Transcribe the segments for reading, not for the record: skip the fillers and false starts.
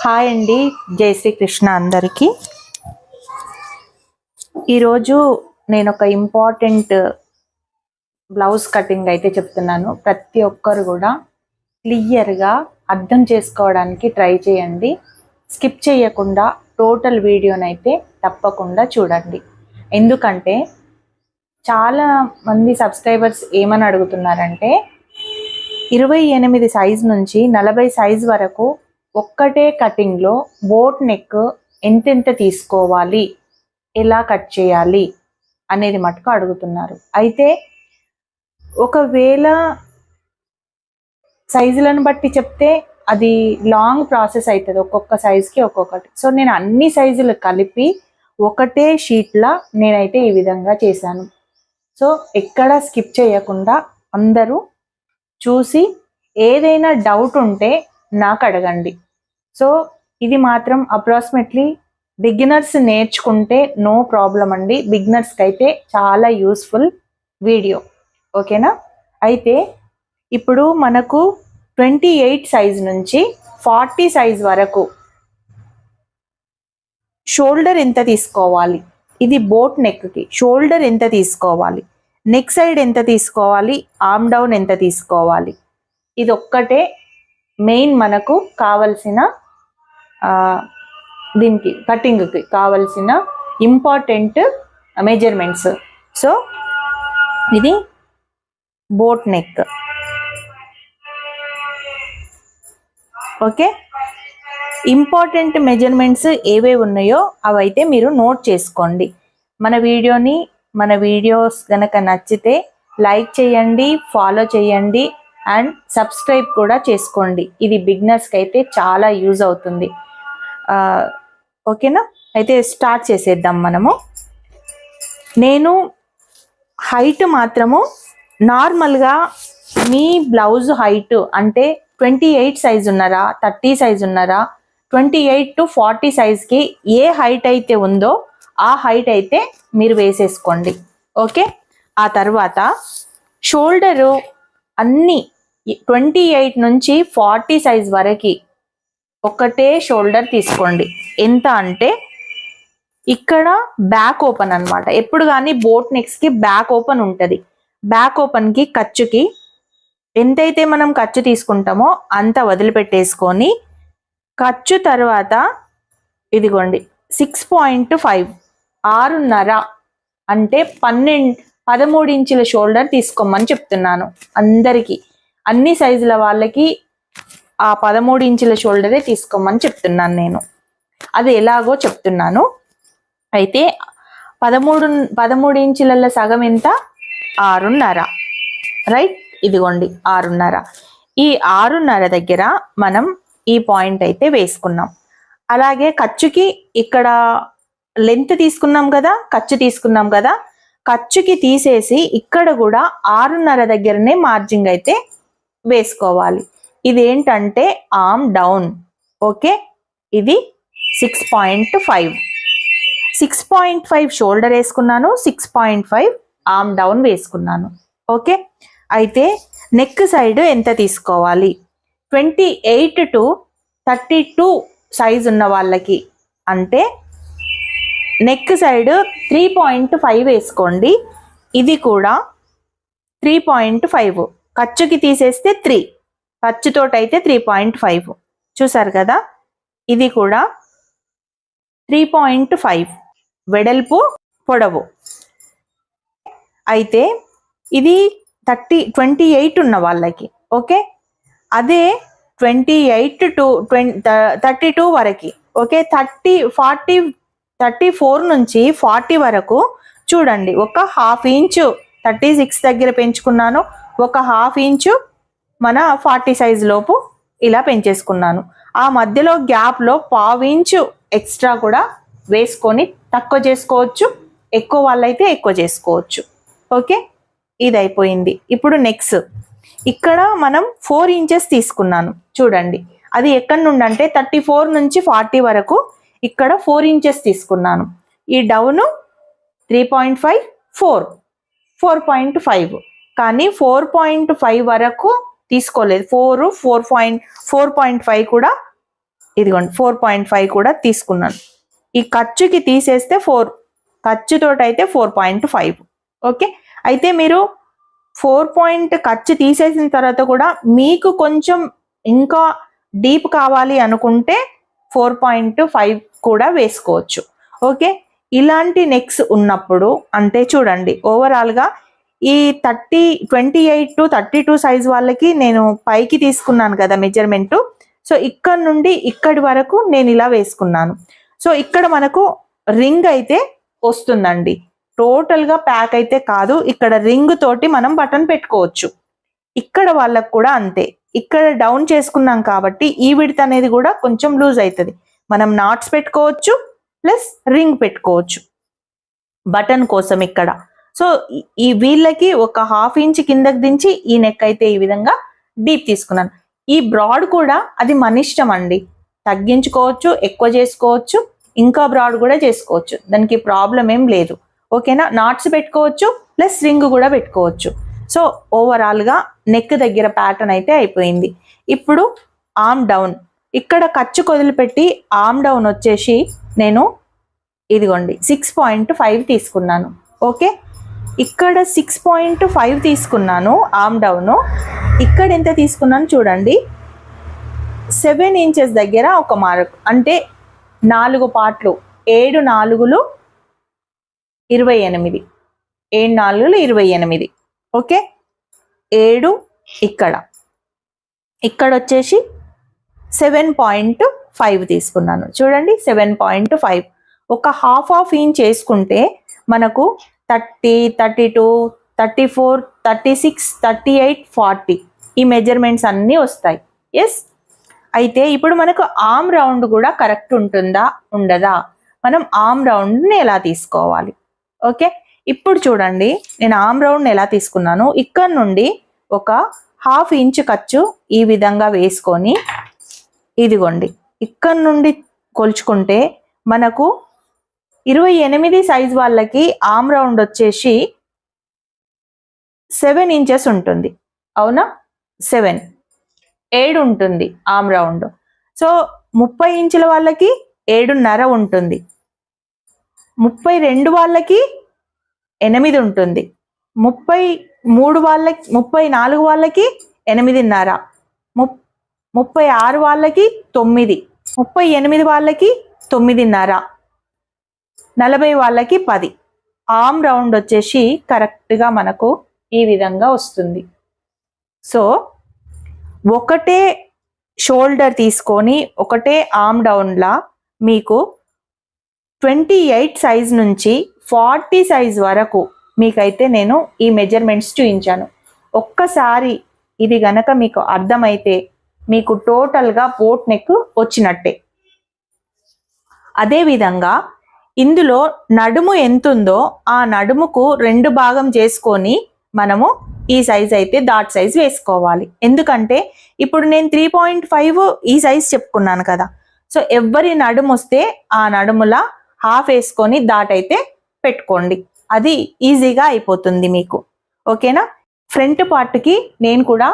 Hi అండి, జై శ్రీకృష్ణ అందరికీ. ఈరోజు నేను ఒక ఇంపార్టెంట్ బ్లౌజ్ కటింగ్ అయితే చెప్తున్నాను. ప్రతి ఒక్కరు కూడా క్లియర్గా అర్థం చేసుకోవడానికి ట్రై చేయండి. స్కిప్ చేయకుండా టోటల్ వీడియోనైతే తప్పకుండా చూడండి. ఎందుకంటే చాలా మంది సబ్స్క్రైబర్స్ ఏమని అడుగుతున్నారంటే 28 సైజ్ నుంచి 40 సైజ్ వరకు ఒక్కటే కటింగ్లో బోట్ నెక్ ఎంతెంత తీసుకోవాలి, ఎలా కట్ చేయాలి అనేది మటుకు అడుగుతున్నారు. అయితే ఒకవేళ సైజులను బట్టి చెప్తే అది లాంగ్ ప్రాసెస్ అవుతుంది, ఒక్కొక్క సైజుకి ఒక్కొక్కటి. సో నేను అన్ని సైజులు కలిపి ఒకటే షీట్లా నేనైతే ఈ విధంగా చేశాను. సో ఎక్కడ స్కిప్ చేయకుండా అందరూ చూసి ఏదైనా డౌట్ ఉంటే నాకు అడగండి. సో ఇది మాత్రం అప్రాక్సిమేట్లీ బిగినర్స్ నేర్చుకుంటే నో ప్రాబ్లం అండి. బిగినర్స్కి అయితే చాలా యూస్ఫుల్ వీడియో, ఓకేనా? అయితే ఇప్పుడు మనకు 28 సైజ్ నుంచి 40 సైజ్ వరకు షోల్డర్ ఎంత తీసుకోవాలి, ఇది బోట్ నెక్కి షోల్డర్ ఎంత తీసుకోవాలి, నెక్ సైడ్ ఎంత తీసుకోవాలి, ఆర్మ్ డౌన్ ఎంత తీసుకోవాలి, ఇది ఒక్కటే మెయిన్ మనకు కావలసిన దీనికి కటింగ్కి కావలసిన ఇంపార్టెంట్ మెజర్మెంట్స్. సో ఇది boat neck, okay. Important measurements ఏవేవి ఉన్నాయో అవైతే మీరు నోట్ చేసుకోండి. మన వీడియోస్ కనుక నచ్చితే లైక్ చేయండి, ఫాలో చేయండి అండ్ సబ్స్క్రైబ్ కూడా చేసుకోండి. ఇది బిగినర్స్కి అయితే చాలా యూజ్ అవుతుంది, ఓకేనా? అయితే స్టార్ట్ చేసేద్దాం మనము. నేను హైట్ మాత్రము నార్మల్గా మీ బ్లౌజ్ హైట్ అంటే 28 సైజ్ ఉన్నారా, 30 సైజ్ ఉన్నారా, 28 to 40 సైజ్కి ఏ హైట్ అయితే ఉందో ఆ హైట్ అయితే మీరు వేసేసుకోండి, ఓకే. ఆ తర్వాత షోల్డరు అన్ని 28 నుంచి 40 సైజ్ వరకు ఒకటే షోల్డర్ తీసుకోండి. ఎంత అంటే ఇక్కడ బ్యాక్ ఓపెన్ అనమాట. ఎప్పుడు కానీ బోట్ నెక్స్కి బ్యాక్ ఓపెన్ ఉంటుంది. బ్యాక్ ఓపెన్కి ఖర్చుకి ఎంతైతే మనం ఖర్చు తీసుకుంటామో అంత వదిలిపెట్టేసుకొని ఖర్చు తర్వాత ఇదిగోండి 6.5 6.5 అంటే 13 ఇంచుల షోల్డర్ తీసుకోమని చెప్తున్నాను అందరికీ. అన్ని సైజుల వాళ్ళకి ఆ 13 ఇంచుల షోల్డరే తీసుకోమని చెప్తున్నాను నేను. అది ఎలాగో చెప్తున్నాను. అయితే 13 ఇంచుల సగం ఎంత, 6.5, రైట్? ఇదిగోండి 6.5. ఈ 6.5 దగ్గర మనం ఈ పాయింట్ అయితే వేసుకున్నాం. అలాగే ఖర్చుకి ఇక్కడ లెంత్ తీసుకున్నాం కదా, ఖర్చు తీసుకున్నాం కదా, ఖర్చుకి తీసేసి ఇక్కడ కూడా 6.5 దగ్గరనే మార్జింగ్ అయితే వేసుకోవాలి. ఇదేంటంటే ఆర్మ్ డౌన్, ఓకే. ఇది 6.5 షోల్డర్ వేసుకున్నాను, 6.5 ఆర్మ్ డౌన్ వేసుకున్నాను, ఓకే. అయితే నెక్ సైడ్ ఎంత తీసుకోవాలి, 28 to 32 సైజ్ ఉన్న వాళ్ళకి అంటే నెక్ సైడ్ 3.5 వేసుకోండి. ఇది కూడా 3.5, ఖర్చుకి తీసేస్తే 3, ఖర్చుతోటైతే 3.5. చూసారు కదా, ఇది కూడా 3.5 వెడల్పు పొడవు. అయితే ఇది 28 ఉన్న వాళ్ళకి, ఓకే. అదే 28 to 32 వరకు, ఓకే. 34 నుంచి 40 వరకు చూడండి, ఒక 1/2 ఇంచు 36 దగ్గర పెంచుకున్నాను, ఒక 1/2 ఇంచు మన 40 సైజ్ లోపు ఇలా పెంచేసుకున్నాను. ఆ మధ్యలో గ్యాప్లో 1/2 ఇంచు ఎక్స్ట్రా కూడా వేసుకొని తక్కువ చేసుకోవచ్చు, ఎక్కువ వాళ్ళైతే ఎక్కువ చేసుకోవచ్చు, ఓకే. ఇది అయిపోయింది. ఇప్పుడు నెక్స్ట్ ఇక్కడ మనం 4 ఇంచెస్ తీసుకున్నాను చూడండి. అది ఎక్కడి నుండి అంటే 34 నుంచి 40 వరకు ఇక్కడ 4 ఇంచెస్ తీసుకున్నాను. ఈ డౌన్ 3.5, 4.5, కానీ 4.5 వరకు తీసుకోలేదు. 4.5 కూడా ఇదిగోండి 4.5 కూడా తీసుకున్నాను. ఈ ఖర్చుకి తీసేస్తే 4, ఖర్చుతోటి అయితే 4.5. ఓకే, అయితే మీరు 4 ఖర్చు తీసేసిన తర్వాత కూడా మీకు కొంచెం ఇంకా డీప్ కావాలి అనుకుంటే 4.5 కూడా వేసుకోవచ్చు. ఓకే, ఇలాంటి నెక్స్ ఉన్నప్పుడు అంటే చూడండి, ఓవరాల్గా ఈ 28 to 32 సైజ్ వాళ్ళకి నేను పైకి తీసుకున్నాను కదా మెజర్మెంట్. సో ఇక్కడ నుండి ఇక్కడి వరకు నేను ఇలా వేసుకున్నాను. సో ఇక్కడ మనకు రింగ్ అయితే వస్తుందండి, టోటల్గా ప్యాక్ అయితే కాదు. ఇక్కడ రింగ్ తోటి మనం బటన్ పెట్టుకోవచ్చు. ఇక్కడ వాళ్ళకు కూడా అంతే, ఇక్కడ డౌన్ చేసుకున్నాం కాబట్టి ఈ విడ్త్ అనేది కూడా కొంచెం లూజ్ అవుతుంది. మనం నాట్స్ పెట్టుకోవచ్చు ప్లస్ రింగ్ పెట్టుకోవచ్చు బటన్ కోసం ఇక్కడ. సో ఈ వీళ్ళకి ఒక 1/2 ఇంచ్ కిందకి దించి ఈ నెక్ అయితే ఈ విధంగా డీప్ తీసుకున్నాను. ఈ బ్రాడ్ కూడా అది మన ఇష్టం అండి, తగ్గించుకోవచ్చు, ఎక్కువ చేసుకోవచ్చు, ఇంకా బ్రాడ్ కూడా చేసుకోవచ్చు, దానికి ప్రాబ్లం ఏం లేదు. ఓకేనా, నాట్స్ పెట్టుకోవచ్చు ప్లస్ రింగ్ కూడా పెట్టుకోవచ్చు. సో ఓవరాల్గా నెక్ దగ్గర ప్యాటర్న్ అయితే అయిపోయింది. ఇప్పుడు ఆర్మ్ డౌన్, ఇక్కడ ఖర్చు వదిలిపెట్టి ఆర్మ్ డౌన్ వచ్చేసి నేను ఇదిగోండి 6.5 తీసుకున్నాను. ఓకే, ఇక్కడ 6.5 తీసుకున్నాను ఆర్మ్ డౌన్. ఇక్కడ ఎంత తీసుకున్నాను చూడండి, 7 ఇంచెస్ దగ్గర ఒక మార్క్, అంటే 4 పార్ట్లు, 7 4 28, 7 4 28. ఓకే, 7 ఇక్కడ వచ్చేసి 7.5 తీసుకున్నాను. చూడండి 7.5, ఒక హాఫ్ ఇంచ్ వేసుకుంటే మనకు 30, 32, 34, 36, 38, 40 ఈ మెజర్మెంట్స్ అన్నీ వస్తాయి. ఎస్, అయితే ఇప్పుడు మనకు ఆర్మ్ రౌండ్ కూడా కరెక్ట్ ఉంటుందా ఉండదా, మనం ఆర్మ్ రౌండ్ని ఎలా తీసుకోవాలి. ఓకే, ఇప్పుడు చూడండి నేను ఆర్మ్ రౌండ్ ఎలా తీసుకున్నాను. ఇక్కడ నుండి ఒక 1/2 ఇంచ్ ఖర్చు ఈ విధంగా వేసుకొని ఇదిగోండి ఇక్కడ నుండి కొలుచుకుంటే మనకు 28 సైజ్ వాళ్ళకి ఆర్మ్ రౌండ్ వచ్చేసి 7 ఇంచెస్ ఉంటుంది. అవునా, 7 ఉంటుంది ఆర్మ్ రౌండ్. సో 30 ఇంచుల వాళ్ళకి 7.5 ఉంటుంది, 32 వాళ్ళకి 8 ఉంటుంది, 34 వాళ్ళకి 8.5, 36 వాళ్ళకి 9, 38 వాళ్ళకి 9.5, 40 వాళ్ళకి 10. ఆర్మ్ రౌండ్ వచ్చేసి కరెక్ట్గా మనకు ఈ విధంగా వస్తుంది. సో ఒకటే షోల్డర్ తీసుకొని ఒకటే ఆర్మ్ డౌన్లా మీకు 28 సైజ్ నుంచి 40 సైజ్ వరకు మీకైతే నేను ఈ మెజర్మెంట్స్ చూపించాను. ఒక్కసారి ఇది గనక మీకు అర్థమైతే మీకు టోటల్గా బోట్ నెక్ వచ్చినట్టే. అదేవిధంగా ఇందులో నడుము ఎంతుందో ఆ నడుముకు 2 భాగం చేసుకొని మనము ఈ సైజ్ అయితే డాట్ సైజ్ వేసుకోవాలి. ఎందుకంటే ఇప్పుడు నేను 3.5 ఈ సైజ్ చెప్పుకున్నాను కదా. సో ఎవరి నడుము వస్తే ఆ నడుములా హాఫ్ వేసుకొని డాట్ అయితే పెట్టుకోండి, అది ఈజీగా అయిపోతుంది మీకు. ఓకేనా, ఫ్రంట్ పార్ట్కి నేను కూడా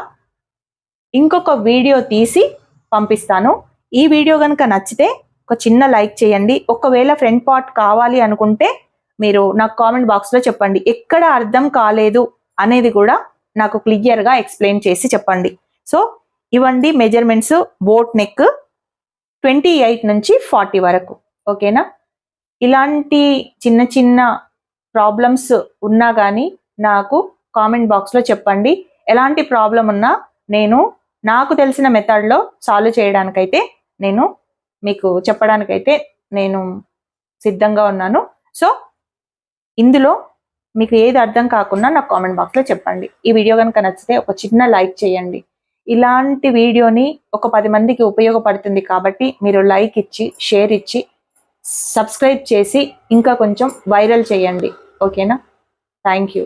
ఇంకొక వీడియో తీసి పంపిస్తాను. ఈ వీడియో కనుక నచ్చితే ఒక చిన్న లైక్ చేయండి. ఒకవేళ ఫ్రంట్ పార్ట్ కావాలి అనుకుంటే మీరు నాకు కామెంట్ బాక్స్లో చెప్పండి. ఎక్కడ అర్థం కాలేదు అనేది కూడా నాకు క్లియర్గా ఎక్స్ప్లెయిన్ చేసి చెప్పండి. సో ఇవ్వండి మెజర్మెంట్స్ బోట్ నెక్ 28 నుంచి 40 వరకు. ఓకేనా, ఇలాంటి చిన్న చిన్న ప్రాబ్లమ్స్ ఉన్నా కానీ నాకు కామెంట్ బాక్స్లో చెప్పండి. ఎలాంటి ప్రాబ్లం ఉన్నా నేను నాకు తెలిసిన మెథడ్లో సాల్వ్ చేయడానికైతే నేను మీకు చెప్పడానికైతే నేను సిద్ధంగా ఉన్నాను. సో ఇందులో మీకు ఏది అర్థం కాకుండా నాకు కామెంట్ బాక్స్లో చెప్పండి. ఈ వీడియో కనుక నచ్చితే ఒక చిన్న లైక్ చేయండి. ఇలాంటి వీడియోని ఒక 10 మందికి ఉపయోగపడుతుంది కాబట్టి మీరు లైక్ ఇచ్చి షేర్ ఇచ్చి సబ్స్క్రైబ్ చేసి ఇంకా కొంచెం వైరల్ చేయండి. ఓకేనా, థ్యాంక్ యూ.